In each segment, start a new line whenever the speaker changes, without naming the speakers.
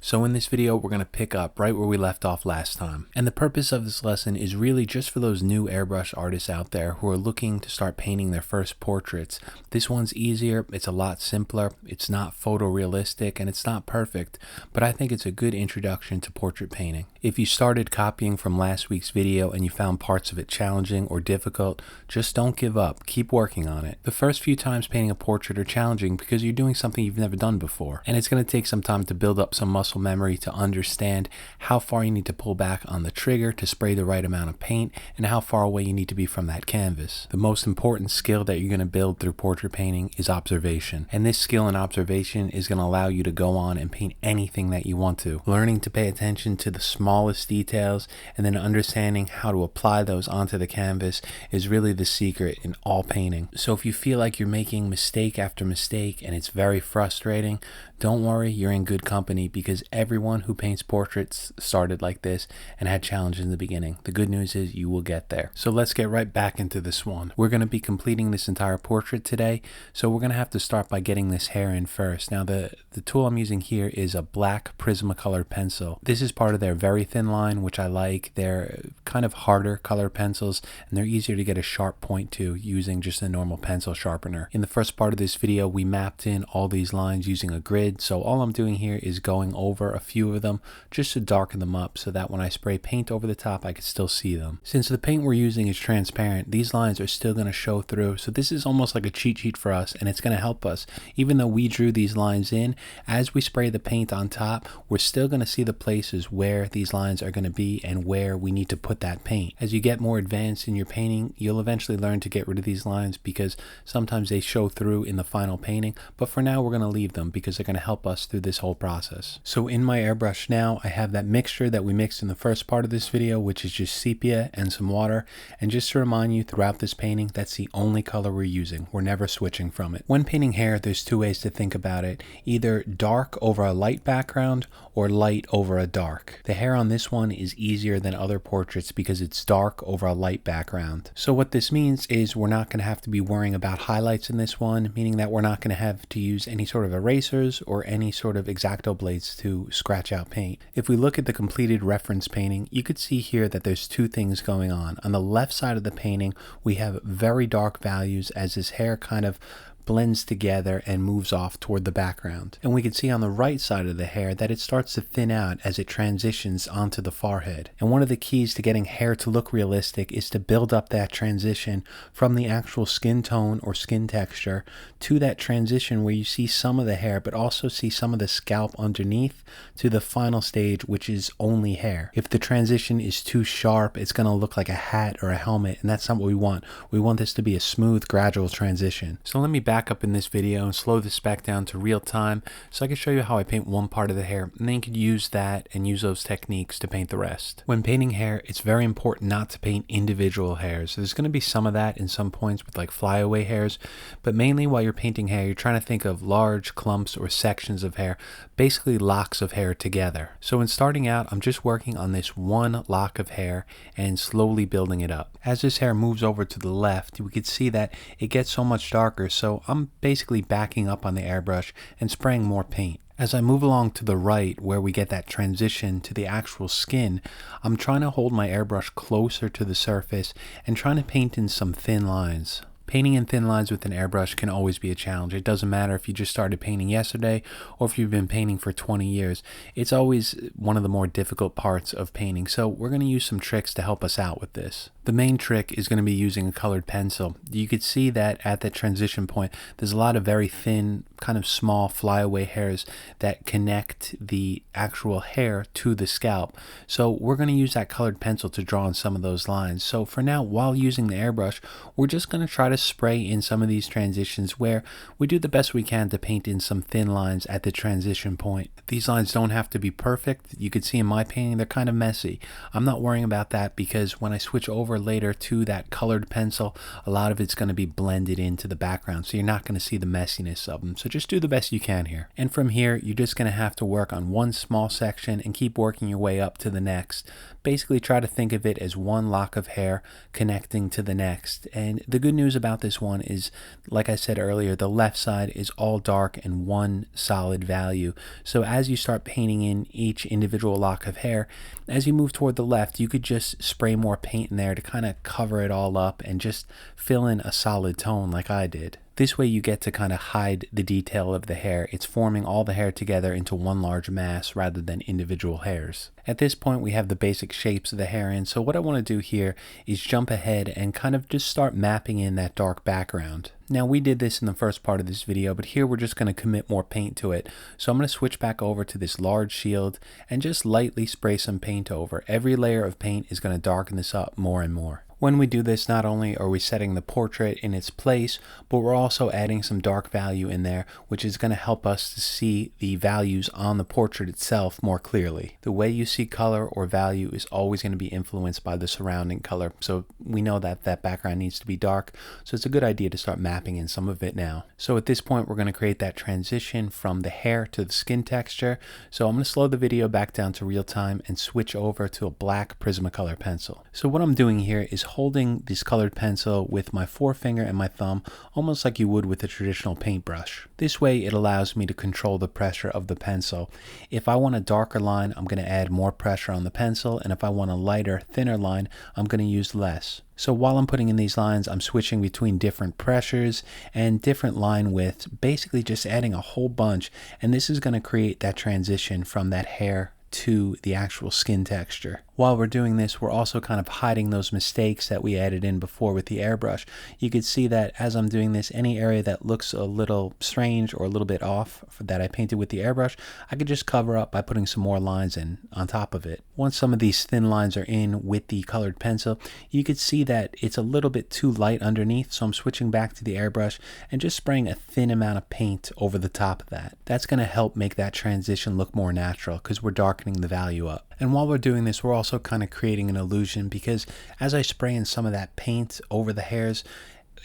So in this video, we're going to pick up right where we left off last time. And the purpose of this lesson is really just for those new airbrush artists out there who are looking to start painting their first portraits. This one's easier, it's a lot simpler, it's not photorealistic, and it's not perfect, but I think it's a good introduction to portrait painting. If you started copying from last week's video and you found parts of it challenging or difficult, just don't give up, keep working on it. The first few times painting a portrait are challenging because you're doing something you've never done before, and it's going to take some time to build up some muscle memory to understand how far you need to pull back on the trigger to spray the right amount of paint and how far away you need to be from that canvas. The most important skill that you're going to build through portrait painting is observation, and this skill and observation is going to allow you to go on and paint anything that you want to. Learning to pay attention to the smallest details and then understanding how to apply those onto the canvas is really the secret in all painting. So if you feel like you're making mistake after mistake and it's very frustrating, don't worry, you're in good company because everyone who paints portraits started like this and had challenges in the beginning. The good news is you will get there. So let's get right back into this one. We're going to be completing this entire portrait today, so we're going to have to start by getting this hair in first. Now the tool I'm using here is a black Prismacolor pencil. This is part of their very thin line, which I like. They're kind of harder color pencils and they're easier to get a sharp point to using just a normal pencil sharpener. In the first part of this video, we mapped in all these lines using a grid. So all I'm doing here is going over a few of them just to darken them up so that when I spray paint over the top, I can still see them. Since the paint we're using is transparent, these lines are still going to show through. So this is almost like a cheat sheet for us, and it's going to help us. Even though we drew these lines in, as we spray the paint on top, we're still going to see the places where these lines are going to be and where we need to put that paint. As you get more advanced in your painting, you'll eventually learn to get rid of these lines because sometimes they show through in the final painting, but for now we're going to leave them because they're going to help us through this whole process. So in my airbrush now, I have that mixture that we mixed in the first part of this video, which is just sepia and some water. And just to remind you, throughout this painting, that's the only color we're using. We're never switching from it. When painting hair, there's two ways to think about it. Either dark over a light background or light over a dark. The hair on this one is easier than other portraits because it's dark over a light background. So what this means is we're not going to have to be worrying about highlights in this one, meaning that we're not going to have to use any sort of erasers or any sort of X-Acto blades to scratch out paint. If we look at the completed reference painting, you could see here that there's two things going on. On the left side of the painting, we have very dark values as this hair kind of blends together and moves off toward the background. And we can see on the right side of the hair that it starts to thin out as it transitions onto the forehead. And one of the keys to getting hair to look realistic is to build up that transition from the actual skin tone or skin texture to that transition where you see some of the hair but also see some of the scalp underneath to the final stage, which is only hair. If the transition is too sharp, it's going to look like a hat or a helmet, and that's not what we want. We want this to be a smooth, gradual transition. So let me back up in this video and slow this back down to real time so I can show you how I paint one part of the hair, and then you could use that and use those techniques to paint the rest. When painting hair, it's very important not to paint individual hairs. There's going to be some of that in some points with like flyaway hairs, but mainly while you're painting hair, you're trying to think of large clumps or sections of hair, basically locks of hair together. So in starting out, I'm just working on this one lock of hair and slowly building it up. As this hair moves over to the left, we could see that it gets so much darker, so I'm basically backing up on the airbrush and spraying more paint. As I move along to the right, where we get that transition to the actual skin, I'm trying to hold my airbrush closer to the surface and trying to paint in some thin lines. Painting in thin lines with an airbrush can always be a challenge. It doesn't matter if you just started painting yesterday or if you've been painting for 20 years. It's always one of the more difficult parts of painting, so we're going to use some tricks to help us out with this. The main trick is going to be using a colored pencil. You could see that at the transition point, there's a lot of very thin, kind of small flyaway hairs that connect the actual hair to the scalp. So we're going to use that colored pencil to draw on some of those lines. So for now, while using the airbrush, we're just going to try to spray in some of these transitions where we do the best we can to paint in some thin lines at the transition point. These lines don't have to be perfect. You could see in my painting, they're kind of messy. I'm not worrying about that because when I switch over later to that colored pencil, a lot of it's going to be blended into the background, so you're not going to see the messiness of them. So just do the best you can here. And from here, you're just going to have to work on one small section and keep working your way up to the next. Basically, try to think of it as one lock of hair connecting to the next. And the good news about this one is, like I said earlier, the left side is all dark and one solid value. So as you start painting in each individual lock of hair, as you move toward the left, you could just spray more paint in there to kind of cover it all up and just fill in a solid tone like I did. This way you get to kind of hide the detail of the hair. It's forming all the hair together into one large mass rather than individual hairs. At this point, we have the basic shapes of the hair in, so what I want to do here is jump ahead and kind of just start mapping in that dark background. Now, we did this in the first part of this video, but here we're just going to commit more paint to it. So I'm going to switch back over to this large shield and just lightly spray some paint over. Every layer of paint is going to darken this up more and more. When we do this, not only are we setting the portrait in its place, but we're also adding some dark value in there, which is going to help us to see the values on the portrait itself more clearly. The way you see color or value is always going to be influenced by the surrounding color, so we know that that background needs to be dark, so it's a good idea to start mapping in some of it now. So at this point, we're going to create that transition from the hair to the skin texture, so I'm going to slow the video back down to real time and switch over to a black Prismacolor pencil. So what I'm doing here is holding this colored pencil with my forefinger and my thumb, almost like you would with a traditional paintbrush. This way it allows me to control the pressure of the pencil. If I want a darker line, I'm going to add more pressure on the pencil, and if I want a lighter, thinner line, I'm going to use less. So while I'm putting in these lines, I'm switching between different pressures and different line widths, basically just adding a whole bunch, and this is going to create that transition from that hair to the actual skin texture. While we're doing this, we're also kind of hiding those mistakes that we added in before with the airbrush. You could see that as I'm doing this, any area that looks a little strange or a little bit off that I painted with the airbrush, I could just cover up by putting some more lines in on top of it. Once some of these thin lines are in with the colored pencil, you could see that it's a little bit too light underneath, so I'm switching back to the airbrush and just spraying a thin amount of paint over the top of that. That's going to help make that transition look more natural because we're darkening the value up. And while we're doing this, we're also kind of creating an illusion, because as I spray in some of that paint over the hairs,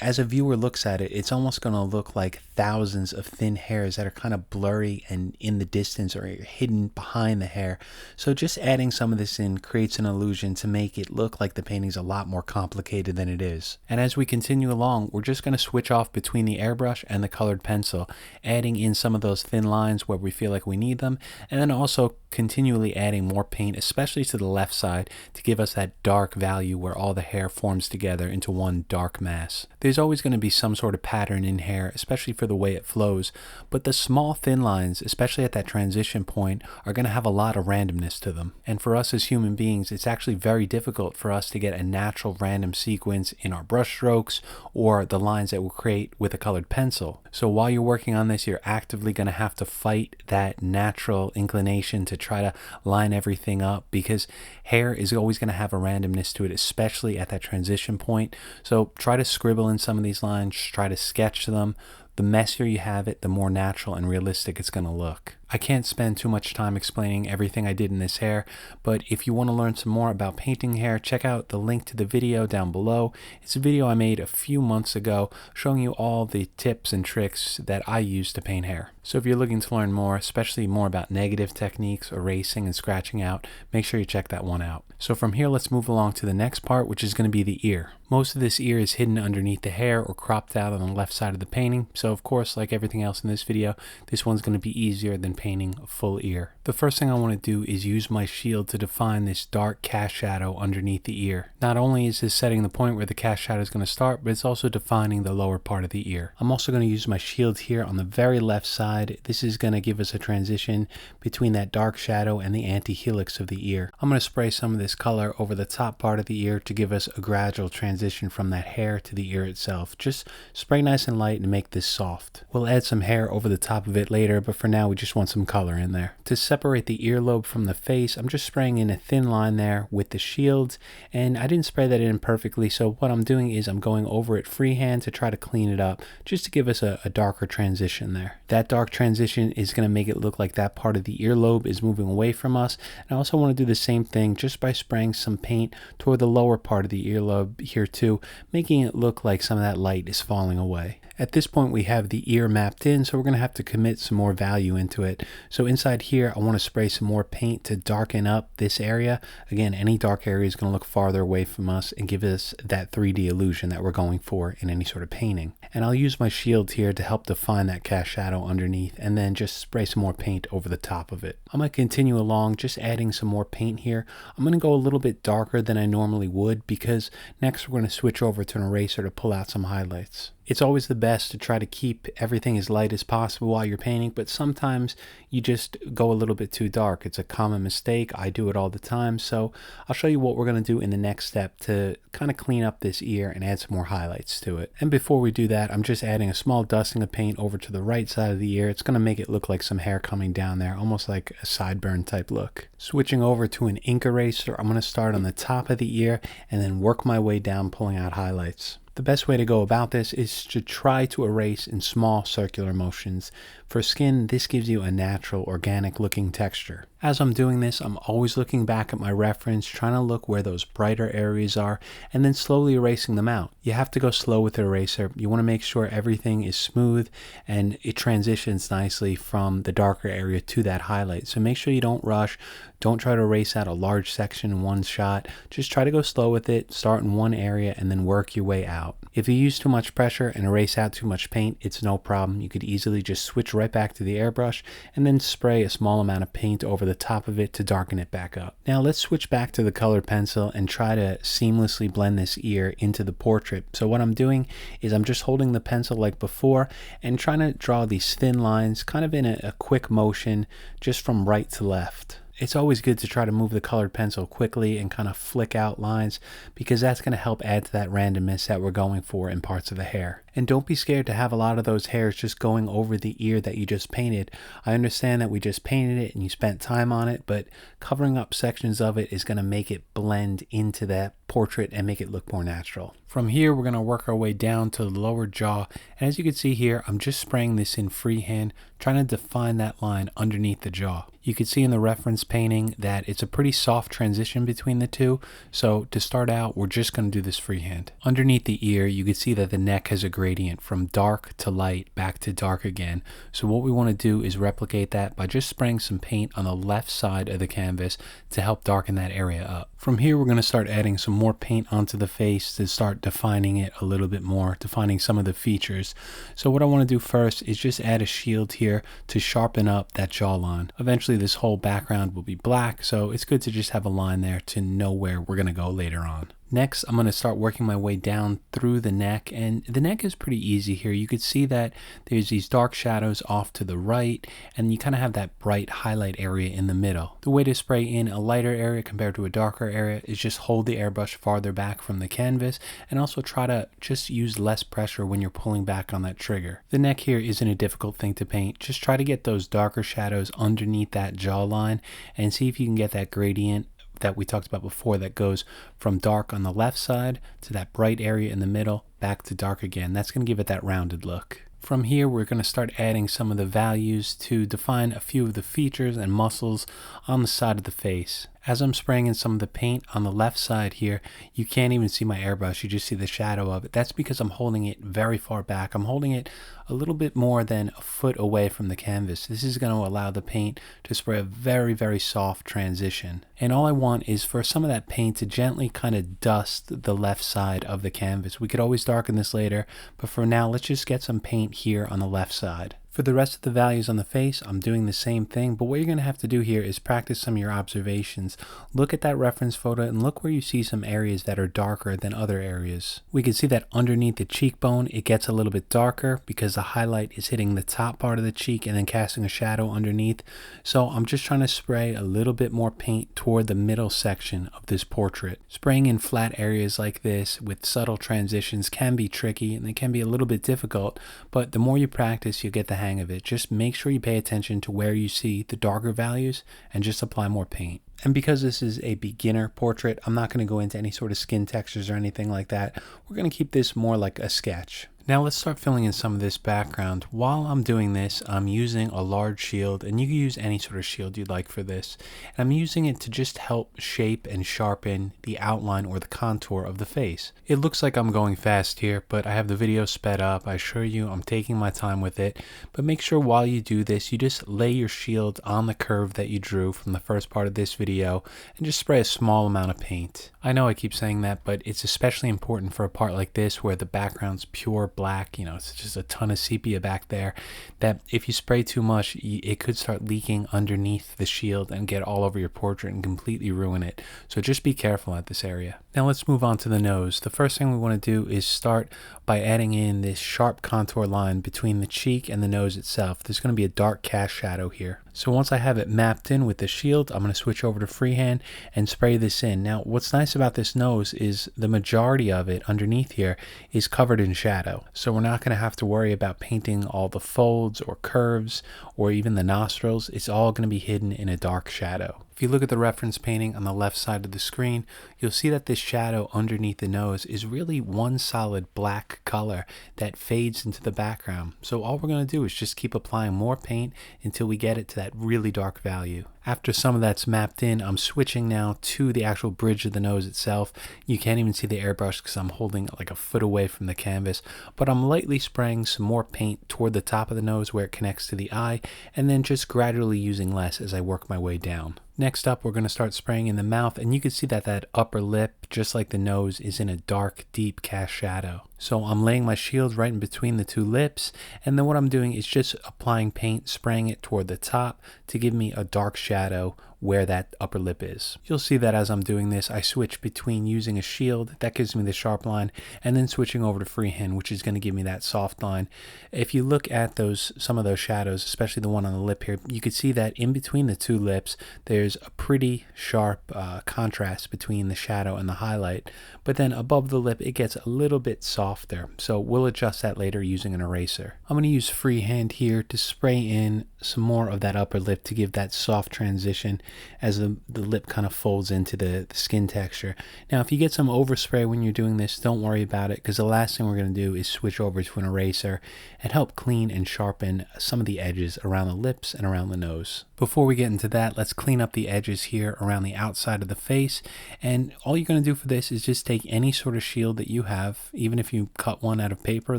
as a viewer looks at it, it's almost going to look like thousands of thin hairs that are kind of blurry and in the distance or hidden behind the hair. So just adding some of this in creates an illusion to make it look like the painting's a lot more complicated than it is. And as we continue along, we're just going to switch off between the airbrush and the colored pencil, adding in some of those thin lines where we feel like we need them, and then also continually adding more paint, especially to the left side, to give us that dark value where all the hair forms together into one dark mass. There's always going to be some sort of pattern in hair, especially for the way it flows, but the small thin lines, especially at that transition point, are going to have a lot of randomness to them. And for us as human beings, it's actually very difficult for us to get a natural random sequence in our brush strokes or the lines that we'll create with a colored pencil. So while you're working on this, you're actively going to have to fight that natural inclination to try to line everything up, because hair is always going to have a randomness to it, especially at that transition point. So try to scribble in some of these lines, try to sketch them. The messier you have it, the more natural and realistic it's going to look. I can't spend too much time explaining everything I did in this hair, but if you want to learn some more about painting hair, check out the link to the video down below. It's a video I made a few months ago showing you all the tips and tricks that I use to paint hair. So if you're looking to learn more, especially more about negative techniques, erasing and scratching out, make sure you check that one out. So from here, let's move along to the next part, which is going to be the ear. Most of this ear is hidden underneath the hair or cropped out on the left side of the painting. So of course, like everything else in this video, this one's going to be easier than painting a full ear. The first thing I want to do is use my shield to define this dark cast shadow underneath the ear. Not only is this setting the point where the cast shadow is going to start, but it's also defining the lower part of the ear. I'm also going to use my shield here on the very left side. This is going to give us a transition between that dark shadow and the anti-helix of the ear. I'm going to spray some of this color over the top part of the ear to give us a gradual transition from that hair to the ear itself. Just spray nice and light and make this soft. We'll add some hair over the top of it later, but for now we just want some color in there. To separate the earlobe from the face, I'm just spraying in a thin line there with the shield, and I didn't spray that in perfectly, so what I'm doing is I'm going over it freehand to try to clean it up, just to give us a darker transition there. That dark transition is going to make it look like that part of the earlobe is moving away from us, and I also want to do the same thing just by spraying some paint toward the lower part of the earlobe here too, making it look like some of that light is falling away. At this point we have the ear mapped in, so we're going to have to commit some more value into it. So inside here I want to spray some more paint to darken up this area. Again, any dark area is going to look farther away from us and give us that 3D illusion that we're going for in any sort of painting. And I'll use my shield here to help define that cast shadow underneath, and then just spray some more paint over the top of it. I'm going to continue along, just adding some more paint here. I'm going to go a little bit darker than I normally would, because next we're going to switch over to an eraser to pull out some highlights. It's always the best to try to keep everything as light as possible while you're painting, but sometimes you just go a little bit too dark. It's a common mistake. I do it all the time. So I'll show you what we're going to do in the next step to kind of clean up this ear and add some more highlights to it. And before we do that, I'm just adding a small dusting of paint over to the right side of the ear. It's going to make it look like some hair coming down there, almost like a sideburn type look. Switching over to an ink eraser, I'm going to start on the top of the ear and then work my way down, pulling out highlights. The best way to go about this is to try to erase in small circular motions. For skin, this gives you a natural, organic looking texture. As I'm doing this, I'm always looking back at my reference, trying to look where those brighter areas are, and then slowly erasing them out. You have to go slow with the eraser. You want to make sure everything is smooth and it transitions nicely from the darker area to that highlight. So make sure you don't rush. Don't try to erase out a large section in one shot. Just try to go slow with it, start in one area, and then work your way out. If you use too much pressure and erase out too much paint, it's no problem. You could easily just switch right back to the airbrush and then spray a small amount of paint over the top of it to darken it back up. Now let's switch back to the colored pencil and try to seamlessly blend this ear into the portrait. So what I'm doing is I'm just holding the pencil like before and trying to draw these thin lines kind of in a quick motion just from right to left. It's always good to try to move the colored pencil quickly and kind of flick out lines, because that's going to help add to that randomness that we're going for in parts of the hair. And don't be scared to have a lot of those hairs just going over the ear that you just painted. I understand that we just painted it and you spent time on it, but covering up sections of it is going to make it blend into that portrait and make it look more natural. From here, we're going to work our way down to the lower jaw. And as you can see here, I'm just spraying this in freehand, trying to define that line underneath the jaw. You can see in the reference painting that it's a pretty soft transition between the two. So to start out, we're just going to do this freehand. Underneath the ear, you can see that the neck has a gradient from dark to light back to dark again. So what we want to do is replicate that by just spraying some paint on the left side of the canvas to help darken that area up. From here, we're going to start adding some more paint onto the face to start defining it a little bit more, defining some of the features. So what I want to do first is just add a shield here to sharpen up that jawline. Eventually this whole background will be black, so it's good to just have a line there to know where we're going to go later on. Next, I'm going to start working my way down through the neck, and the neck is pretty easy here. You could see that there's these dark shadows off to the right, and you kind of have that bright highlight area in the middle. The way to spray in a lighter area compared to a darker area is just hold the airbrush farther back from the canvas, and also try to just use less pressure when you're pulling back on that trigger. The neck here isn't a difficult thing to paint. Just try to get those darker shadows underneath that jawline and see if you can get that gradient that we talked about before that goes from dark on the left side to that bright area in the middle back to dark again. That's going to give it that rounded look. From here, we're going to start adding some of the values to define a few of the features and muscles on the side of the face. As I'm spraying in some of the paint on the left side here, you can't even see my airbrush, you just see the shadow of it. That's because I'm holding it very far back. I'm holding it a little bit more than a foot away from the canvas. This is going to allow the paint to spray a very, very soft transition. And all I want is for some of that paint to gently kind of dust the left side of the canvas. We could always darken this later, but for now, let's just get some paint here on the left side. For the rest of the values on the face, I'm doing the same thing, but what you're going to have to do here is practice some of your observations. Look at that reference photo and look where you see some areas that are darker than other areas. We can see that underneath the cheekbone, it gets a little bit darker because the highlight is hitting the top part of the cheek and then casting a shadow underneath. So I'm just trying to spray a little bit more paint toward the middle section of this portrait. Spraying in flat areas like this with subtle transitions can be tricky and it can be a little bit difficult, but the more you practice, you get the hang of it. Just make sure you pay attention to where you see the darker values and just apply more paint. And because this is a beginner portrait, I'm not going to go into any sort of skin textures or anything like that. We're going to keep this more like a sketch. Now let's start filling in some of this background. While I'm doing this, I'm using a large shield, and you can use any sort of shield you'd like for this. And I'm using it to just help shape and sharpen the outline or the contour of the face. It looks like I'm going fast here, but I have the video sped up. I assure you I'm taking my time with it. But make sure while you do this, you just lay your shield on the curve that you drew from the first part of this video and just spray a small amount of paint. I know I keep saying that, but it's especially important for a part like this where the background's pure black, it's just a ton of sepia back there, that if you spray too much, it could start leaking underneath the shield and get all over your portrait and completely ruin it. So just be careful at this area. Now let's move on to the nose. The first thing we want to do is start by adding in this sharp contour line between the cheek and the nose itself. There's going to be a dark cast shadow here. So once I have it mapped in with the shield, I'm going to switch over to freehand and spray this in. Now what's nice about this nose is the majority of it underneath here is covered in shadow. So we're not going to have to worry about painting all the folds or curves or even the nostrils. It's all going to be hidden in a dark shadow. If you look at the reference painting on the left side of the screen, you'll see that this shadow underneath the nose is really one solid black color that fades into the background. So all we're going to do is just keep applying more paint until we get it to that really dark value. After some of that's mapped in, I'm switching now to the actual bridge of the nose itself. You can't even see the airbrush because I'm holding like a foot away from the canvas, but I'm lightly spraying some more paint toward the top of the nose where it connects to the eye, and then just gradually using less as I work my way down. Next up, we're going to start spraying in the mouth, and you can see that that upper lip, just like the nose, is in a dark, deep cast shadow. So I'm laying my shield right in between the two lips, and then what I'm doing is just applying paint, spraying it toward the top to give me a dark shadow where that upper lip is. You'll see that as I'm doing this, I switch between using a shield, that gives me the sharp line, and then switching over to freehand, which is going to give me that soft line. If you look at some of those shadows, especially the one on the lip here, you can see that in between the two lips, there's a pretty sharp contrast between the shadow and the highlight, but then above the lip, it gets a little bit softer. So we'll adjust that later using an eraser. I'm going to use freehand here to spray in some more of that upper lip to give that soft transition as the lip kind of folds into the skin texture. Now, if you get some overspray when you're doing this, don't worry about it, because the last thing we're going to do is switch over to an eraser and help clean and sharpen some of the edges around the lips and around the nose. Before we get into that, let's clean up the edges here around the outside of the face. And all you're going to do for this is just take any sort of shield that you have, even if you cut one out of paper,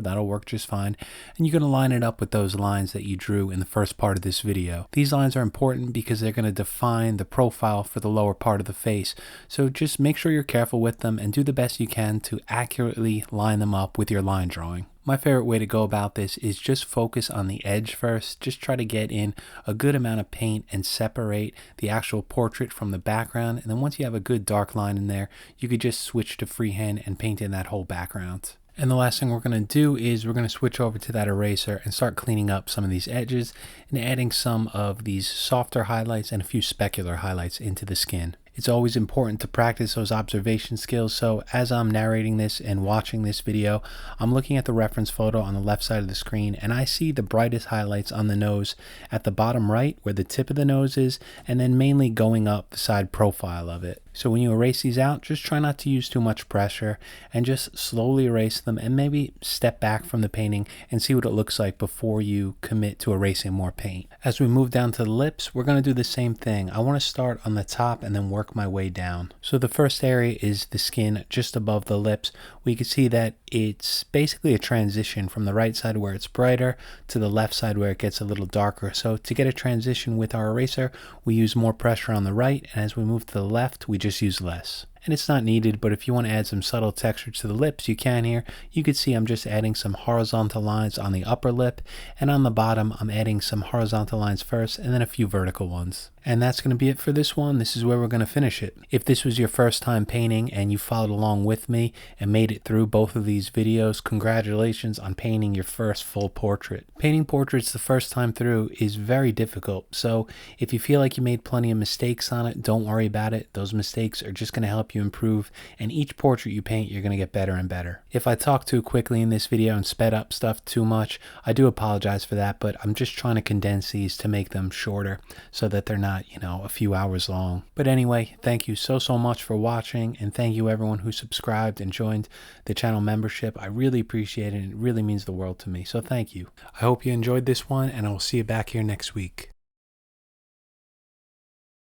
that'll work just fine. And you're going to line it up with those lines that you drew in the first part of this video. These lines are important because they're going to define the profile for the lower part of the face. So just make sure you're careful with them and do the best you can to accurately line them up with your line drawing. My favorite way to go about this is just focus on the edge first. Just try to get in a good amount of paint and separate the actual portrait from the background. And then once you have a good dark line in there, you could just switch to freehand and paint in that whole background. And the last thing we're going to do is we're going to switch over to that eraser and start cleaning up some of these edges and adding some of these softer highlights and a few specular highlights into the skin. It's always important to practice those observation skills, so as I'm narrating this and watching this video, I'm looking at the reference photo on the left side of the screen, and I see the brightest highlights on the nose at the bottom right where the tip of the nose is, and then mainly going up the side profile of it. So when you erase these out, just try not to use too much pressure and just slowly erase them, and maybe step back from the painting and see what it looks like before you commit to erasing more paint. As we move down to the lips, we're going to do the same thing. I want to start on the top and then work my way down. So the first area is the skin just above the lips. We can see that it's basically a transition from the right side where it's brighter to the left side where it gets a little darker. So to get a transition with our eraser, we use more pressure on the right, and as we move to the left, we just use less. And it's not needed, but if you want to add some subtle texture to the lips, you can here. You can see I'm just adding some horizontal lines on the upper lip, and on the bottom, I'm adding some horizontal lines first, and then a few vertical ones. And that's going to be it for this one. This is where we're going to finish it. If this was your first time painting and you followed along with me and made it through both of these videos, congratulations on painting your first full portrait. Painting portraits the first time through is very difficult, so if you feel like you made plenty of mistakes on it, don't worry about it. Those mistakes are just going to help you you improve, and each portrait you paint, you're going to get better and better. If I talk too quickly in this video and sped up stuff too much, I do apologize for that, but I'm just trying to condense these to make them shorter so that they're not, a few hours long. But anyway, thank you so much for watching, and thank you everyone who subscribed and joined the channel membership. I really appreciate it, and it really means the world to me, so thank you. I hope you enjoyed this one, and I will see you back here next week.